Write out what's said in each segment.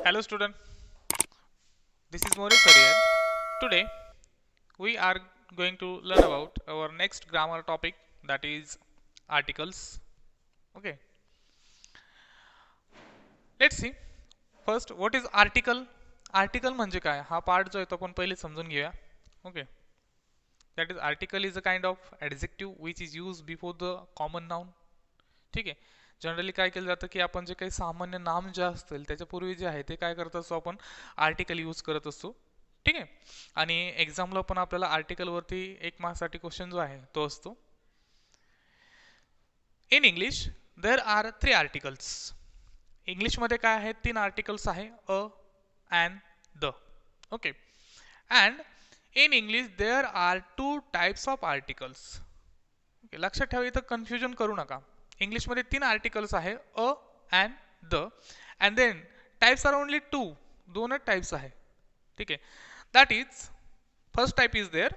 Hello student, this is Maurice here. Today we are going to learn about our next grammar topic, that is articles. Okay, let's see. First, what is article? Article म्हणजे काय? हा part जो आहे तो आपण पहिले समजून घेऊया. Okay, that is article is a kind of adjective which is used before the common noun. ठीक आहे. जनरली काय केलं जातं की आपण जे काही सामान्य नाम जे असतील त्याच्यापूर्वी जे आहे ते काय करत असतो, आपण आर्टिकल यूज करत असतो. ठीक आहे. आणि एक्झामला पण आपल्याला आर्टिकल वरती एक मार्क्ससाठी क्वेश्चन जो आहे तो असतो. In English there are 3 articles. इंग्लिशमध्ये काय आहेत, 3 आर्टिकल्स आहे, a, and, the. Okay. And in English there are 2 types of articles. Okay, लक्षात ठेवा, इथं कन्फ्युजन करू नका. इंग्लिशमध्ये 3 आर्टिकल्स आहे, a and the, and then types are only 2. दोनच टाइप्स आहे. ठीक आहे. That is, first type is there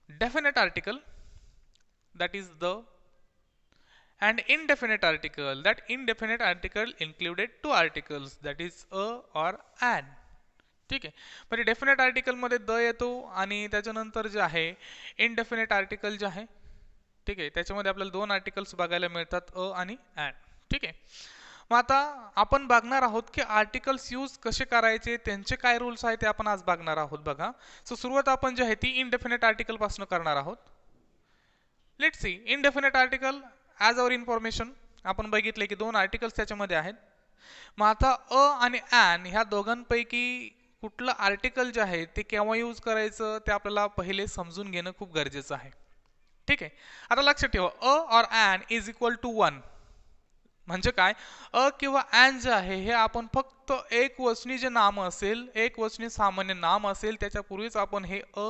definite article, that is the, and indefinite article. That indefinite article included 2 articles, that is a or an. ठीक आहे. म्हणजे definite article मध्ये the येतो आणि त्याच्यानंतर जे आहे इनडेफिनेट आर्टिकल जे आहे, ठीक आहे, त्याच्यामध्ये आपल्याला 2 आर्टिकल्स बघायला मिळतात, अ आणि अँड. ठीक आहे. मग आता आपण बघणार आहोत की आर्टिकल्स यूज कसे करायचे, त्यांचे काय रूल्स आहेत ते आपण आज बघणार आहोत. बघा, सो सुरुवात आपण जी आहे ती इनडेफिनेट आर्टिकल पासून करणार आहोत. Let's see. Indefinite article as our information आपण बघितले की 2 आर्टिकल्स त्याच्यामध्ये आहेत. मग आता अ आणि ॲन ह्या दोघांपैकी कुठलं आर्टिकल जे आहे ते केव्हा यूज करायचं ते आपल्याला पहिले समजून घेणं खूप गरजेचं आहे. ठीक आहे. आता लक्षात ठेवा, अ और ॲन इज इक्वल टू 1. म्हणजे काय, अ किंवा ॲन जे आहे हे आपण फक्त एक वचनी जे नाम असेल, एक वचनी सामान्य नाम असेल त्याच्यापूर्वीच आपण हे अ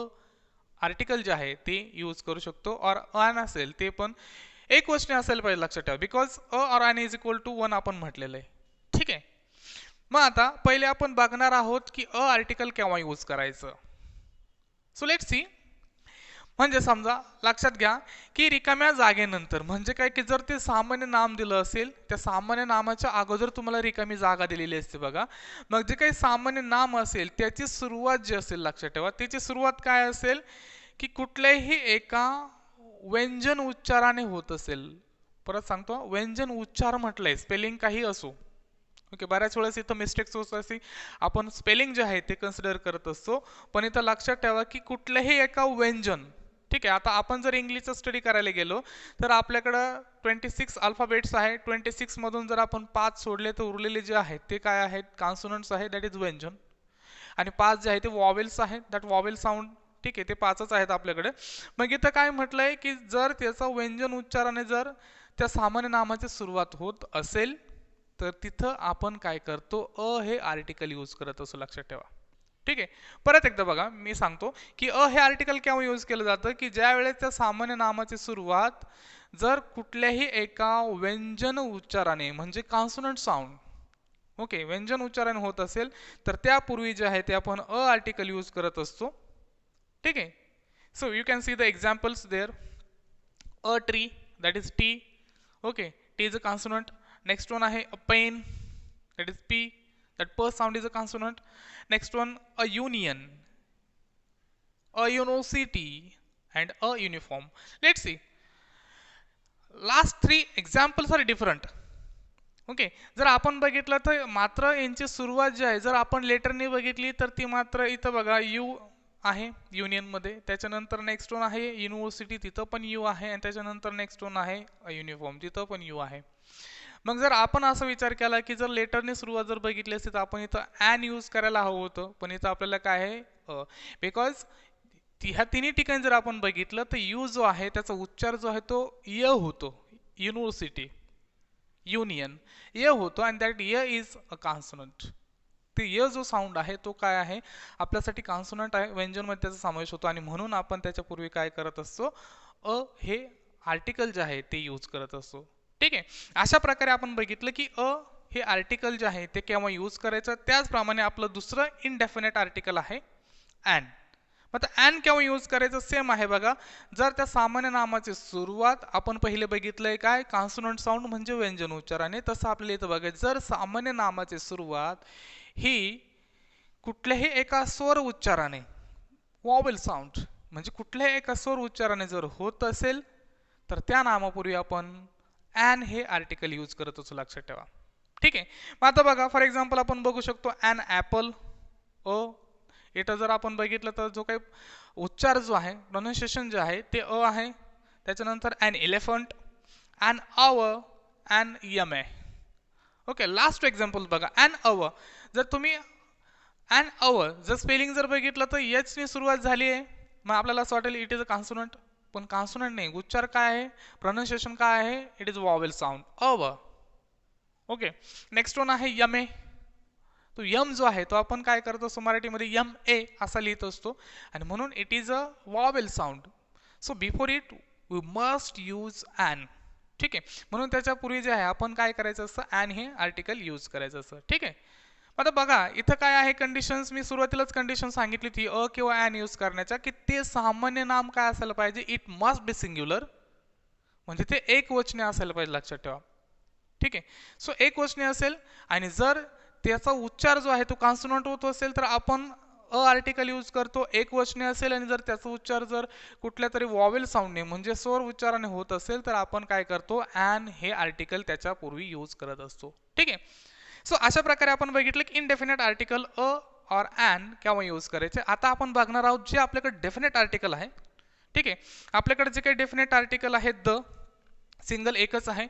आर्टिकल जे आहे ते यूज करू शकतो. और ॲन असेल ते पण एक वचनी असेल पाहिजे, लक्षात ठेवा, बिकॉज अ और ॲन इज इक्वल टू 1 आपण म्हटलेलं आहे. ठीक आहे. मग आता पहिले आपण बघणार आहोत की अ आर्टिकल केव्हा यूज करायचं. So let's see. म्हणजे समजा लक्षात घ्या की रिकाम्या जागेनंतर म्हणजे काय की जर ते सामान्य नाम दिलं असेल, त्या सामान्य नामाच्या अगोदर तुम्हाला रिकामी जागा दिलेली असते बघा. मग जे काही सामान्य नाम असेल त्याची सुरुवात जी असेल, लक्षात ठेवा, त्याची सुरुवात काय असेल की कुठल्याही एका व्यंजन उच्चाराने होत असेल. परत सांगतो, व्यंजन उच्चार म्हटलंय, स्पेलिंग काही असो. ओके, बऱ्याच वेळेस इथं मिस्टेक्स होत असते, आपण स्पेलिंग जे आहे ते कन्सिडर करत असतो, पण इथं लक्षात ठेवा की कुठल्याही एका व्यंजन. ठीक आहे. आता आपण जर इंग्लिशचा स्टडी करायला गेलो तर आपल्याकडं 26 अल्फाबेट्स आहे. 26 मधून जर आपण 5 सोडले तर उरलेले जे आहेत ते काय आहेत, कॉन्सोनंट्स आहे, दॅट इज व्यंजन. आणि 5 जे आहे ते वॉवेल्स आहेत, दॅट वॉवेल साऊंड. ठीक आहे, ते 5च आहेत आपल्याकडे. मग इथं काय म्हटलंय की जर त्याचा व्यंजन उच्चाराने जर त्या सामान्य नामाची सुरुवात होत असेल तर तिथं आपण काय करतो, अ हे आर्टिकल यूज करत असो, लक्षात ठेवा. ठीक आहे. परत एकदा बघा, मी सांगतो की अ हे आर्टिकल केव्हा यूज केलं जातं की ज्या वेळेस त्या सामान्य नामाची सुरुवात जर कुठल्याही एका व्यंजन उच्चाराने म्हणजे कॉन्सोनंट साऊंड, ओके, व्यंजन उच्चाराने होत असेल तर त्यापूर्वी जे आहे ते आपण अ आर्टिकल यूज करत असतो. ठीक आहे. So you can see the examples there. A tree, that is T. Okay, T is a consonant. Next one आहे a pen, that is P. That P sound is a consonant. Next one, a union, a university, and a uniform. Let's see. Last 3 examples are different. Okay, जर आपण बघितलं तर मात्र यांची सुरुवात जी आहे जर आपण लेटरने बघितली तर ती मात्र इथं बघा यू आहे युनियनमध्ये. त्याच्यानंतर नेक्स्ट वन आहे युनिव्हर्सिटी, तिथं पण यू आहे. आणि त्याच्यानंतर नेक्स्ट वन आहे युनिफॉर्म, तिथं पण यू आहे. मग जर आपण असा विचार केला की जर लेटरने सुरुवात जर बघितली असती तर आपण इथं ॲन यूज करायला हवं होतं, पण इथं आपल्याला काय आहे, बिकॉज ह्या तिन्ही ठिकाणी जर आपण बघितलं तर यू जो आहे त्याचा उच्चार जो आहे तो य होतो. युनिव्हर्सिटी, युनियन, य होतो, आणि दॅट य इज अ कॉन्सोनंट. ते य जो साऊंड आहे तो काय आहे, आपल्यासाठी कॉन्सोनंट आहे, व्यंजनमध्ये त्याचा समावेश होतो, आणि म्हणून आपण त्याच्यापूर्वी काय करत असतो, अ हे आर्टिकल जे आहे ते यूज करत असतो. ठीक आहे. अशा प्रकारे आपण बघितलं की अ हे आर्टिकल जे आहे ते केव्हा यूज करायचं. त्याचप्रमाणे आपलं दुसरं इनडेफिनेट आर्टिकल आहे ॲन. आता अँड केव्हा यूज करायचं सेम आहे बघा. जर त्या सामान्य नामाची सुरुवात आपण पहिले बघितलंय काय कॉन्सोनंट साऊंड म्हणजे व्यंजन उच्चाराने, तसं आपल्याला इथं बघायचं जर सामान्य नामाची सुरुवात ही कुठल्याही एका स्वर उच्चाराने वॉवेल साऊंड म्हणजे कुठल्याही एका स्वर उच्चाराने जर होत असेल तर त्या नामापूर्वी आपण अॅन हे आर्टिकल यूज करत असतो, लक्षात ठेवा. ठीक आहे. मग आता बघा फॉर एक्झाम्पल आपण बघू शकतो अॅन ॲपल. इथं जर आपण बघितलं तर जो काही उच्चार जो आहे प्रोनाउन्सिएशन जे आहे ते आहे. त्याच्यानंतर an elephant, an hour, an यम आहे. ओके, लास्ट एक्झाम्पल बघा अॅन अवर. जर तुम्ही अॅन अवर जर स्पेलिंग जर बघितलं तर एच ने सुरुवात झाली आहे, मग आपल्याला असं वाटेल इट इज अ कॉन्सोनंट, पण कॉन्सोनंट नाही. उच्चार काय आहे, प्रोनाउन्सिएशन काय आहे, it is vowel sound our. Okay, next one आहे यम ए. तो यम जो आहे तो आपण काय करत असतो मराठीमध्ये यम ए असा लिहित असतो आणि म्हणून it is a vowel sound. So before it we must use an. ठीक आहे, म्हणून त्याच्यापूर्वी जे आहे आपण काय करायचं असतं अॅन हे आर्टिकल यूज करायचं असतं. ठीक आहे. आता बघा इथं काय आहे कंडिशन्स, मी सुरुवातीलाच कंडिशन सांगितली ती किंवा अॅन यूज करण्याच्या की ते सामान्य नाम काय असायला पाहिजे, इट मस्ट बी सिंग्युलर म्हणजे ते एक वचने असायला पाहिजे, लक्षात ठेवा. ठीक आहे. सो एक वचने असेल आणि जर त्याचा उच्चार जो आहे तो कॉन्सोनंट होत असेल तर आपण आर्टिकल यूज करतो. एक वचने असेल आणि जर त्याचा उच्चार जर कुठल्या तरी वॉवेल साऊंडने म्हणजे स्वर उच्चाराने होत असेल तर आपण काय करतो अॅन हे आर्टिकल त्याच्या पूर्वी यूज करत असतो. ठीक आहे. सो अशा प्रकारे आपण बघितलं की इनडेफिनेट आर्टिकल और अॅन केव्हा यूज करायचे. आता आपण बघणार आहोत जे आपल्याकडे डेफिनेट आर्टिकल आहे. ठीक आहे, आपल्याकडे जे काही डेफिनेट आर्टिकल आहे द सिंगल एकच आहे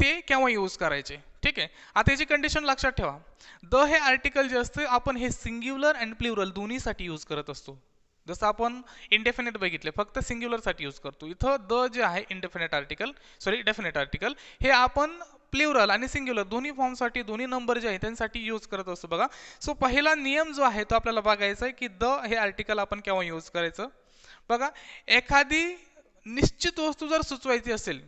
ते केव्हा यूज करायचे. ठीक आहे. आता याची कंडिशन लक्षात ठेवा. द हे आर्टिकल जे असते आपण हे सिंग्युलर अँड प्लुरल दोन्हीसाठी यूज करत असतो. जसं आपण इनडेफिनेट बघितले फक्त सिंग्युलर साठी यूज करतो, इथं द जे आहे इनडेफिनेट आर्टिकल डेफिनेट आर्टिकल हे आपण प्लुरल आणि सिंग्युलर दोन्ही फॉर्मसाठी दोन्ही नंबर जे आहे त्यांसाठी यूज करत असतो बघा. सो पहिला नियम जो आहे तो आपल्याला बघायचा आहे की द हे आर्टिकल आपण केव्हा यूज करायचं. बघा एखादी निश्चित वस्तू जर सुचवायची असेल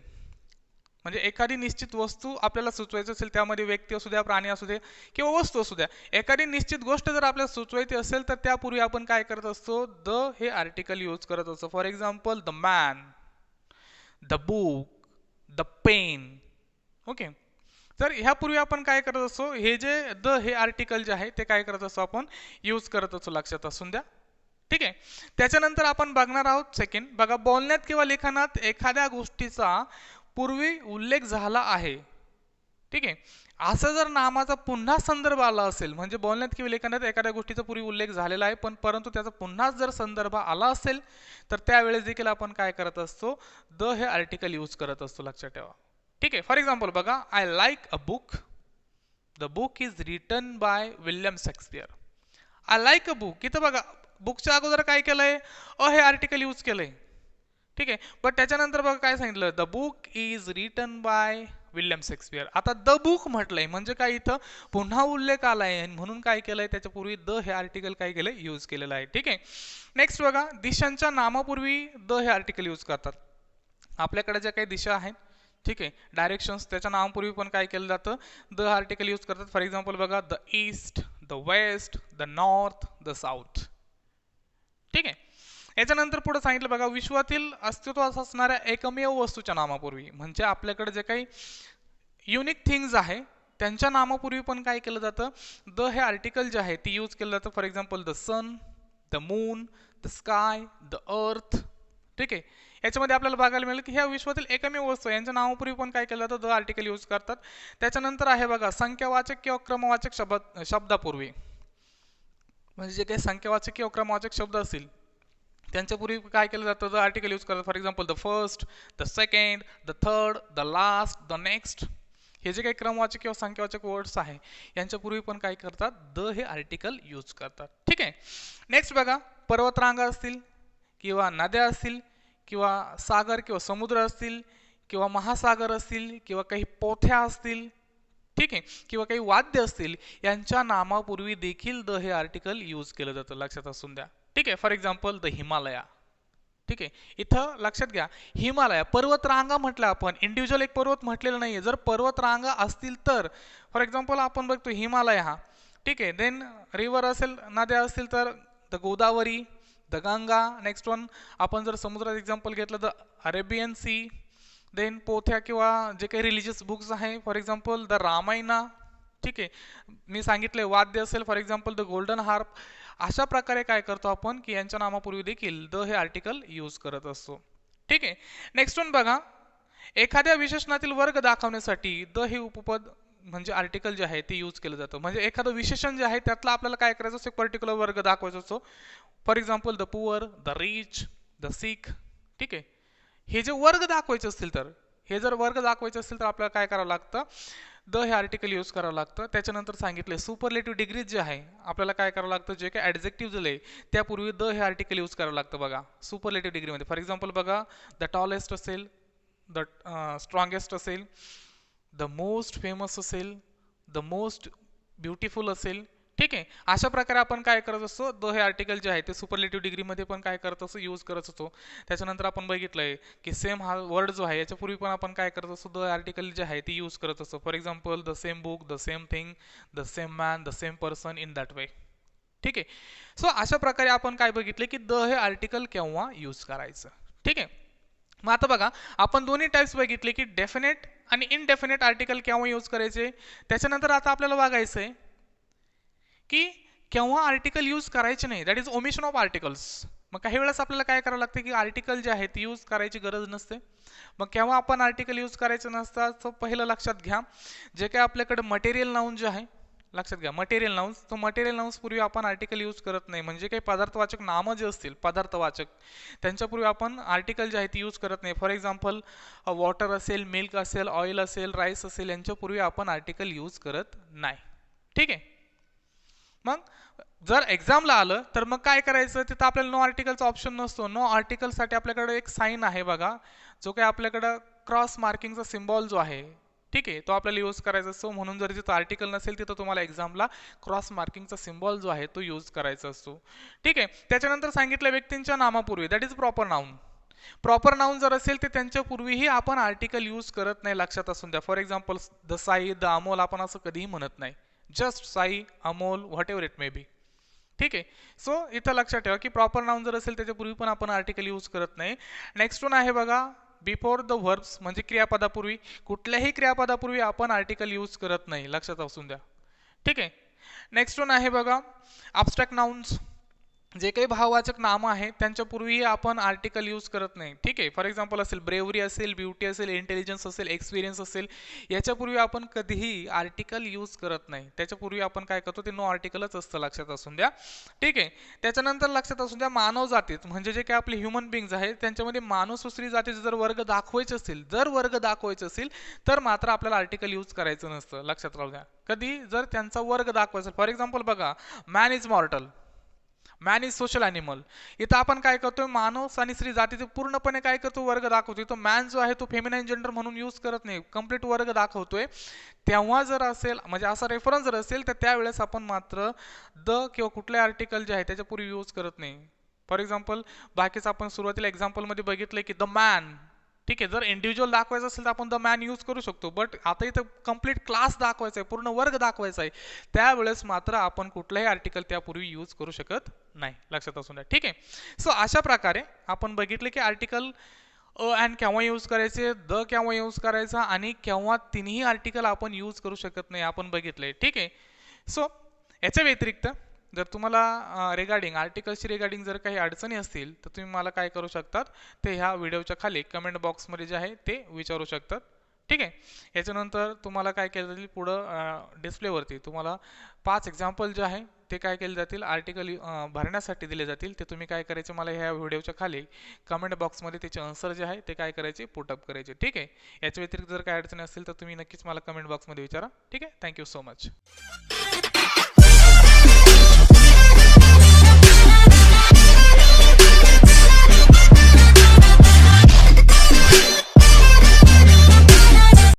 म्हणजे एखादी निश्चित वस्तू आपल्याला सुचवायची असेल, त्यामध्ये व्यक्ती असू द्या, प्राणी असू दे किंवा वस्तू असू द्या, एखादी निश्चित गोष्ट जर आपल्याला सुचवायची असेल तर त्यापूर्वी आपण काय करत असतो द हे आर्टिकल यूज करत असतो. For example the man, the book, the pen. Okay, तर ह्यापूर्वी आपण काय करत असतो हे जे द हे आर्टिकल जे आहे ते काय करत असतो आपण यूज करत असतो, लक्षात असून द्या. ठीक आहे. त्याच्यानंतर आपण बघणार आहोत सेकंड. बघा बोलण्यात किंवा लिखाणात एखाद्या गोष्टीचा पूर्वी उल्लेख झाला आहे. ठीक आहे, असं जर नामाचा पुन्हा संदर्भ आला असेल म्हणजे बोलण्यात किंवा लेखनात एखाद्या गोष्टीचा पूर्वी उल्लेख झालेला आहे पण परंतु त्याचा पुन्हा जर संदर्भ आला असेल तर त्यावेळेस देखील आपण काय करत असतो द हे आर्टिकल यूज करत असतो, लक्षात ठेवा. ठीक आहे. फॉर एक्झाम्पल बघा I like a book, the book is written by William Shakespeare. I like a book, इथं बघा बुकच्या अगोदर काय केलंय हे आर्टिकल यूज केलंय. ठीक आहे, पण त्याच्यानंतर बघा काय सांगितलं the book is written by William Shakespeare. आता द बुक म्हटलंय म्हणजे काय इथं पुन्हा उल्लेख आलाय म्हणून काय केलंय त्याच्यापूर्वी द हे आर्टिकल काय केलंय यूज केलेलं आहे. ठीक आहे. नेक्स्ट बघा दिशांच्या नामापूर्वी द हे आर्टिकल यूज करतात. आपल्याकडे ज्या काही दिशा आहेत ठीक आहे डायरेक्शन्स त्याच्या नावापूर्वी पण काय केलं जातं द आर्टिकल यूज करतात. फॉर एक्झाम्पल बघा the east, the west, the north, the south. ठीक आहे. याच्यानंतर पुढे सांगितलं बघा विश्वातील अस्तित्वात असणाऱ्या एकमेव वस्तूच्या नामापूर्वी म्हणजे आपल्याकडे जे काही युनिक थिंग्स आहे त्यांच्या नामापूर्वी पण काय केलं जातं द हे आर्टिकल जे आहे ते यूज केलं जातं. For example the sun, the moon, the sky, the earth. ठीक आहे. याच्यामध्ये आपल्याला बघायला मिळेल की ह्या विश्वातील एकमेव वस्तू यांच्या नावापूर्वी पण काय केलं जातं द आर्टिकल यूज करतात. त्याच्यानंतर आहे बघा संख्यावाचक किंवा क्रमवाचक शब्दापूर्वी म्हणजे जे काही संख्यावाचक किंवा क्रमवाचक शब्द असतील त्यांच्यापूर्वी काय केलं जातं द आर्टिकल यूज करतात. For example the first, the second, the third, the last, the next. हे जे काही क्रमवाचक किंवा संख्यावाचक वर्ड्स आहे यांच्यापूर्वी पण काय करतात द हे आर्टिकल यूज करतात. ठीक आहे. नेक्स्ट बघा पर्वतरांगा असतील किंवा नद्या असतील किंवा सागर किंवा समुद्र असतील किंवा महासागर असतील किंवा काही पोथ्या असतील ठीक आहे किंवा काही वाद्य असतील यांच्या नामापूर्वी देखील द हे आर्टिकल यूज केलं जातं, लक्षात असून द्या. ठीक आहे. For example the Himalaya. ठीक आहे. इथं लक्षात घ्या हिमालय पर्वतरांगा म्हटलं आपण इंडिव्हिज्युअल एक पर्वत म्हटलेलं नाहीये. जर पर्वतरांगा असतील तर फॉर एक्झाम्पल आपण बघतो हिमालय हा ठीक आहे. देन रिव्हर असेल नद्या असतील तर the Godavari, the Ganga. Next one आपण जर समुद्राचं एक्झाम्पल घेतलं द अरेबियन सी. देन पोथ्या किंवा जे काही रिलिजियस बुक्स आहे फॉर एक्झाम्पल द रामायणा. ठीक आहे, मी सांगितले वाद्य असेल for example the golden harp. अशा प्रकारे काय करतो आपण की यांच्या नामापूर्वी देखील द हे आर्टिकल यूज करत असतो. ठीक आहे. नेक्स्ट वन बघा, एखाद्या विशेषणातील वर्ग दाखवण्यासाठी द हे उपपद म्हणजे आर्टिकल जे आहे ते यूज केलं जातं. म्हणजे एखादं विशेषण जे आहे त्यातला आपल्याला काय करायचं असतो, एक पर्टिक्युलर वर्ग दाखवायचा असतो. For example the poor, the rich, the sick. ठीक आहे, हे जे वर्ग दाखवायचे असतील तर हे जर वर्ग दाखवायचे असतील तर आपल्याला काय करावं लागतं, द हे आर्टिकल यूज करावं लागतं. त्याच्यानंतर सांगितले सुपरलेटिव्ह डिग्रीज जे आहे आपल्याला काय करावं लागतं, जे काही ॲडजेक्टिव्ह दिले त्यापूर्वी द हे आर्टिकल यूज करावं लागतं. बघा सुपरलेटिव्ह डिग्रीमध्ये फॉर एक्झाम्पल बघा द टॉलेस्ट असेल, द स्ट्रॉंगेस्ट असेल, द मोस्ट फेमस असेल, द मोस्ट ब्युटिफुल असेल. ठीक आहे, अशा प्रकारे आपण काय करत असतो, द हे आर्टिकल जे आहे ते सुपरलेटिव्ह डिग्रीमध्ये पण काय करत असतो, यूज करत असतो. त्याच्यानंतर आपण बघितलंय की सेम हा वर्ड जो आहे याच्यापूर्वी पण आपण काय करत असतो, द आर्टिकल जे आहे ते यूज करत असतो. For example the same book, the same thing, the same man, the same person, in that way. ठीक आहे, सो अशा प्रकारे आपण काय बघितले की द हे आर्टिकल केव्हा यूज करायचं. ठीक आहे, मग आता बघा आपण दोन्ही टाइप्स बघितले की डेफिनेट आणि इनडेफिनेट आर्टिकल केव्हा यूज करायचे. त्याच्यानंतर आता आपल्याला बघायचं आहे की केव्हा आर्टिकल यूज करायचे नाही, that is omission of articles. मग काही वेळेस आपल्याला काय करावं लागतं की आर्टिकल जे आहे ते यूज करायची गरज नसते. मग केव्हा आपण आर्टिकल यूज करायचं नसतं, तर पहिलं लक्षात घ्या, जे काही आपल्याकडे मटेरियल नाउन जे आहे लक्षात घ्या, मटेरियल नाउन्स, तो मटेरियल नाउन्स पूर्वी आपण आर्टिकल यूज करत नाही. म्हणजे काही पदार्थवाचक नामं जे असतील पदार्थवाचक त्यांच्यापूर्वी आपण आर्टिकल जे आहे ते यूज करत नाही. फॉर एक्झाम्पल वॉटर असेल, मिल्क असेल, ऑइल असेल, राईस असेल, यांच्यापूर्वी आपण आर्टिकल यूज करत नाही. ठीक आहे, मग जर एक्झामला आलं तर मग काय करायचं, तिथं आपल्याला नो आर्टिकलचा ऑप्शन नसतो. नो आर्टिकलसाठी आपल्याकडे एक साईन आहे बघा, जो काही आपल्याकडं क्रॉस मार्किंगचा सिम्बॉल जो आहे, ठीक आहे, तो आपल्याला यूज करायचा असतो. म्हणून जर तिथं आर्टिकल नसेल तिथं तुम्हाला एक्झामला क्रॉस मार्किंगचा सिम्बॉल जो आहे तो यूज करायचा असतो. ठीक आहे, त्याच्यानंतर सांगितलं व्यक्तींच्या नामापूर्वी, that is proper noun. Proper noun जर असेल तर त्यांच्या पूर्वीही आपण आर्टिकल यूज करत नाही, लक्षात असून द्या. For example the Sai, the Amol, आपण असं कधीही म्हणत नाही. Just Sai, Amol, what ever it may be. ठीक आहे, सो इथं लक्षात ठेवा की प्रॉपर नाउन जर असेल त्याच्यापूर्वी पण आपण आर्टिकल यूज करत नाही. नेक्स्ट वन आहे बघा बिफोर द व्हर्ब्स, म्हणजे क्रियापदापूर्वी. कुठल्याही क्रियापदापूर्वी आपण आर्टिकल यूज करत नाही, लक्षात असून द्या. ठीक आहे, नेक्स्ट वन आहे बघा अब्स्ट्रॅक्ट नाउन्स, जे काही भाववाचक नामं आहेत त्यांच्यापूर्वी आपण आर्टिकल यूज करत नाही. ठीक आहे, फॉर एक्झाम्पल असेल ब्रेवरी असेल, ब्युटी असेल, इंटेलिजन्स असेल, एक्सपिरियन्स असेल, याच्यापूर्वी आपण कधीही आर्टिकल यूज करत नाही. त्याच्यापूर्वी आपण काय करतो, ते नो आर्टिकलच असतं, लक्षात असून द्या. ठीक आहे, त्याच्यानंतर लक्षात असून द्या मानव जातीत, म्हणजे जे काही आपले ह्युमन बिंग्स आहेत त्यांच्यामध्ये मानव स्त्री जातीचे जर वर्ग दाखवायचे असतील, तर मात्र आपल्याला आर्टिकल यूज करायचं नसतं, लक्षात राहू द्या. कधी जर त्यांचा वर्ग दाखवायचा, फॉर एक्झाम्पल बघा man is मॉर्टल, man is social animal. इथं आपण काय करतोय, मानव आणि स्त्री जातीचे पूर्णपणे काय करतो, वर्ग दाखवतोय. तो मॅन जो आहे तो फेमिनाईन जेंडर म्हणून यूज करत नाही, कम्प्लीट वर्ग दाखवतोय. तेव्हा जर असेल, म्हणजे असा रेफरन्स जर असेल तर त्यावेळेस आपण मात्र द किंवा कुठले आर्टिकल जे आहे त्याच्यापूर्वी यूज करत नाही. फॉर एक्झाम्पल बाकीचं आपण सुरुवातीला एक्झाम्पलमध्ये बघितलंय की द मॅन. ठीक आहे, जर इंडिव्हिज्युअल दाखवायचं असेल तर आपण द मॅन यूज करू शकतो, बट आता इथं कंप्लीट क्लास दाखवायचा आहे, पूर्ण वर्ग दाखवायचा आहे, त्यावेळेस मात्र आपण कुठलंही आर्टिकल त्यापूर्वी यूज करू शकत नाही, लक्षात असून द्या. ठीक आहे, सो अशा प्रकारे आपण बघितले की आर्टिकल अँड केव्हा यूज करायचे, द केव्हा यूज करायचा, आणि केव्हा तिन्ही आर्टिकल आपण यूज करू शकत नाही आपण बघितले. ठीक आहे, सो याच्या व्यतिरिक्त जर तुम्हाला रिगार्डिंग आर्टिकल्सची रिगार्डिंग जर काही अडचणी असतील तर तुम्ही मला काय करू शकतात, ते ह्या व्हिडिओच्या खाली कमेंट बॉक्समध्ये जे आहे ते विचारू शकतात. ठीक आहे, याच्यानंतर तुम्हाला काय केलं जाईल, पुढं डिस्प्लेवरती तुम्हाला 5 एक्झाम्पल जे आहे ते काय केले जातील, आर्टिकल भरण्यासाठी दिले जातील. ते तुम्ही काय करायचे, मला ह्या व्हिडिओच्या खाली कमेंट बॉक्समध्ये त्याचे आन्सर जे आहे ते काय करायचे, पुटअप करायचे. ठीक आहे, याच्या व्यतिरिक्त जर काही अडचणी असतील तर तुम्ही नक्कीच मला कमेंट बॉक्समध्ये विचारा. ठीक आहे, थँक्यू सो मच.